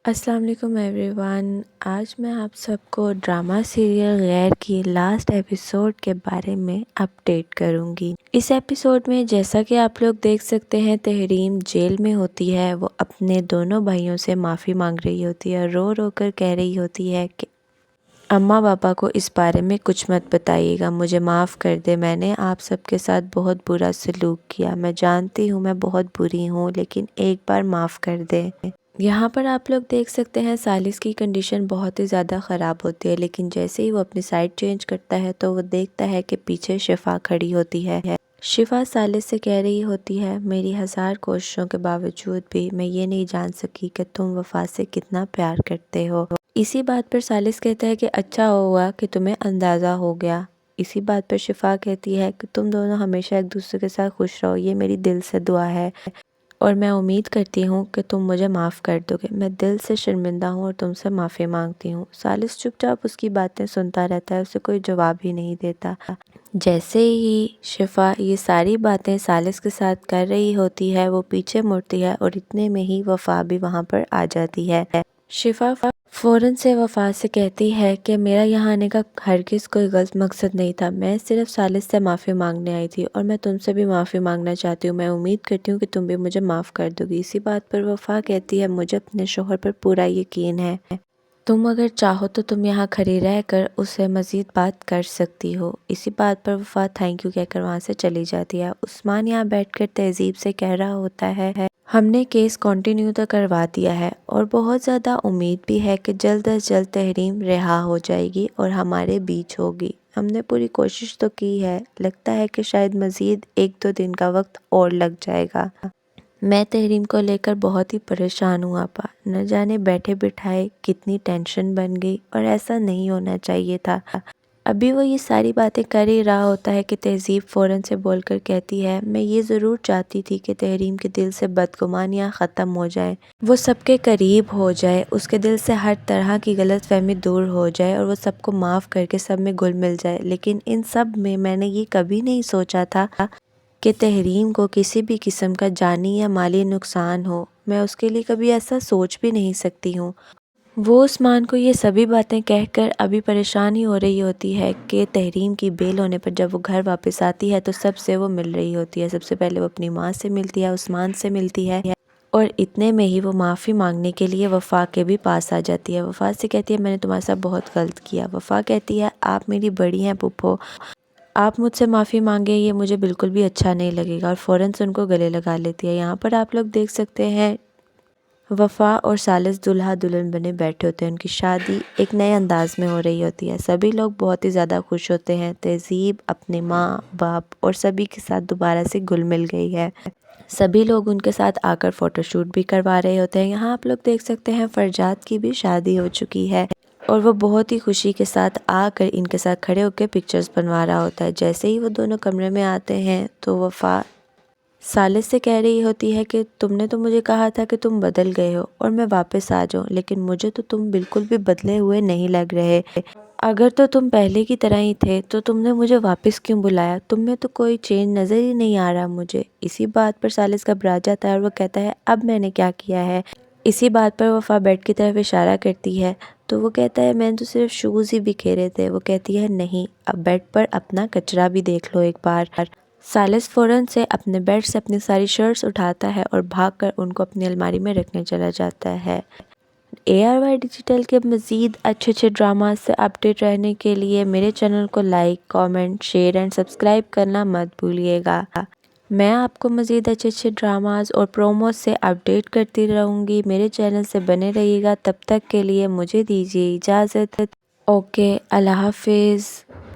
السلام علیکم every one. آج میں آپ سب کو ڈرامہ سیریل غیر کی لاسٹ ایپیسوڈ کے بارے میں اپڈیٹ کروں گی۔ اس ایپیسوڈ میں جیسا کہ آپ لوگ دیکھ سکتے ہیں، تحریم جیل میں ہوتی ہے۔ وہ اپنے دونوں بھائیوں سے معافی مانگ رہی ہوتی ہے اور رو رو کر کہہ رہی ہوتی ہے کہ اماں پاپا کو اس بارے میں کچھ مت بتائیے گا، مجھے معاف کر دے، میں نے آپ سب کے ساتھ بہت برا سلوک کیا، میں جانتی ہوں میں بہت بری ہوں، لیکن ایک بار معاف کر دے۔ یہاں پر آپ لوگ دیکھ سکتے ہیں سالس کی کنڈیشن بہت ہی زیادہ خراب ہوتی ہے، لیکن جیسے ہی وہ اپنی سائڈ چینج کرتا ہے تو وہ دیکھتا ہے کہ پیچھے شفا کھڑی ہوتی ہے۔ شفا سالس سے کہہ رہی ہوتی ہے، میری 1000 کوششوں کے باوجود بھی میں یہ نہیں جان سکی کہ تم وفا سے کتنا پیار کرتے ہو۔ اسی بات پر سالس کہتا ہے کہ اچھا ہوا کہ تمہیں اندازہ ہو گیا۔ اسی بات پر شفا کہتی ہے کہ تم دونوں ہمیشہ ایک دوسرے کے ساتھ خوش رہو، یہ میری دل سے دعا ہے اور میں امید کرتی ہوں کہ تم مجھے معاف کر دو گے۔ میں دل سے شرمندہ ہوں اور تم سے معافی مانگتی ہوں۔ سالس چپ چاپ اس کی باتیں سنتا رہتا ہے، اسے کوئی جواب ہی نہیں دیتا۔ جیسے ہی شفا یہ ساری باتیں سالس کے ساتھ کر رہی ہوتی ہے، وہ پیچھے مڑتی ہے اور اتنے میں ہی وفا بھی وہاں پر آ جاتی ہے۔ شفا فوراً سے وفا سے کہتی ہے کہ میرا یہاں آنے کا ہرگز کوئی غلط مقصد نہیں تھا، میں صرف سالس سے معافی مانگنے آئی تھی اور میں تم سے بھی معافی مانگنا چاہتی ہوں، میں امید کرتی ہوں کہ تم بھی مجھے معاف کر دو گی۔ اسی بات پر وفا کہتی ہے، مجھے اپنے شوہر پر پورا یقین ہے، تم اگر چاہو تو تم یہاں کھڑی رہ کر اس سے مزید بات کر سکتی ہو۔ اسی بات پر وفا تھینک یو کہہ کر وہاں سے چلی جاتی ہے۔ عثمان یہاں بیٹھ کر تہذیب سے کہہ رہا ہوتا ہے، ہم نے کیس کنٹینیو تو کروا دیا ہے اور بہت زیادہ امید بھی ہے کہ جلد از جلد تحریم رہا ہو جائے گی اور ہمارے بیچ ہوگی۔ ہم نے پوری کوشش تو کی ہے، لگتا ہے کہ شاید مزید 1-2 دن کا وقت اور لگ جائے گا۔ میں تحریم کو لے کر بہت ہی پریشان ہوں آپا، نہ جانے بیٹھے بٹھائے کتنی ٹینشن بن گئی اور ایسا نہیں ہونا چاہیے تھا۔ ابھی وہ یہ ساری باتیں کر ہی رہا ہوتا ہے کہ تہذیب فوراً سے بول کر کہتی ہے، میں یہ ضرور چاہتی تھی کہ تحریم کے دل سے بدگمانیاں ختم ہو جائیں، وہ سب کے قریب ہو جائے، اس کے دل سے ہر طرح کی غلط فہمی دور ہو جائے اور وہ سب کو معاف کر کے سب میں گل مل جائے، لیکن ان سب میں نے یہ کبھی نہیں سوچا تھا کہ تحریم کو کسی بھی قسم کا جانی یا مالی نقصان ہو، میں اس کے لیے کبھی ایسا سوچ بھی نہیں سکتی ہوں۔ وہ عثمان کو یہ سبھی باتیں کہہ کر ابھی پریشانی ہو رہی ہوتی ہے کہ تحریم کی بیل ہونے پر جب وہ گھر واپس آتی ہے تو سب سے وہ مل رہی ہوتی ہے۔ سب سے پہلے وہ اپنی ماں سے ملتی ہے، عثمان سے ملتی ہے اور اتنے میں ہی وہ معافی مانگنے کے لیے وفا کے بھی پاس آ جاتی ہے۔ وفا سے کہتی ہے، میں نے تمہارے ساتھ بہت غلط کیا۔ وفا کہتی ہے، آپ میری بڑی ہیں پھپھو، آپ مجھ سے معافی مانگے یہ مجھے بالکل بھی اچھا نہیں لگے گا، اور فوراً سے ان کو گلے لگا لیتی ہے۔ یہاں پر آپ لوگ دیکھ سکتے ہیں وفا اور سالس دلہا دلہن بنے بیٹھے ہوتے ہیں، ان کی شادی ایک نئے انداز میں ہو رہی ہوتی ہے، سبھی لوگ بہت ہی زیادہ خوش ہوتے ہیں۔ تہذیب اپنے ماں باپ اور سبھی کے ساتھ دوبارہ سے گل مل گئی ہے، سبھی لوگ ان کے ساتھ آ کر فوٹو شوٹ بھی کروا رہے ہوتے ہیں۔ یہاں آپ لوگ دیکھ سکتے ہیں فرجاد کی بھی شادی ہو چکی ہے اور وہ بہت ہی خوشی کے ساتھ آ کر ان کے ساتھ کھڑے ہو کے پکچرز بنوا رہا ہوتا ہے۔ جیسے ہی وہ دونوں کمرے میں آتے ہیں تو وفا سالس سے کہہ رہی ہوتی ہے کہ تم نے تو مجھے کہا تھا کہ تم بدل گئے ہو اور میں واپس آ جاؤں، لیکن مجھے تو تم بالکل بھی بدلے ہوئے نہیں لگ رہے، اگر تو تم پہلے کی طرح ہی تھے تو تم نے مجھے واپس کیوں بلایا، تم میں تو کوئی چینج نظر ہی نہیں آ رہا مجھے۔ اسی بات پر سالس گھبرا جاتا ہے اور وہ کہتا ہے، اب میں نے کیا کیا ہے؟ اسی بات پر وفا بیڈ کی طرف اشارہ کرتی ہے تو وہ کہتا ہے، میں نے تو صرف شوز ہی بکھیرے تھے۔ وہ کہتی ہے، نہیں، اب بیڈ پر اپنا کچرا بھی دیکھ لو ایک بار۔ سالس فوراً سے اپنے بیڈ سے اپنی ساری شرٹس اٹھاتا ہے اور بھاگ کر ان کو اپنی الماری میں رکھنے چلا جاتا ہے۔ ARY ڈیجیٹل کے مزید اچھے ڈراماز سے اپڈیٹ رہنے کے لیے میرے چینل کو like, comment, share and subscribe کرنا مت بھولیے گا۔ میں آپ کو مزید اچھے ڈراماز اور پروموز سے اپڈیٹ کرتی رہوں گی، میرے چینل سے بنے رہیے گا۔ تب تک کے لیے مجھے دیجیے اجازت۔ اوکے، اللہ حافظ۔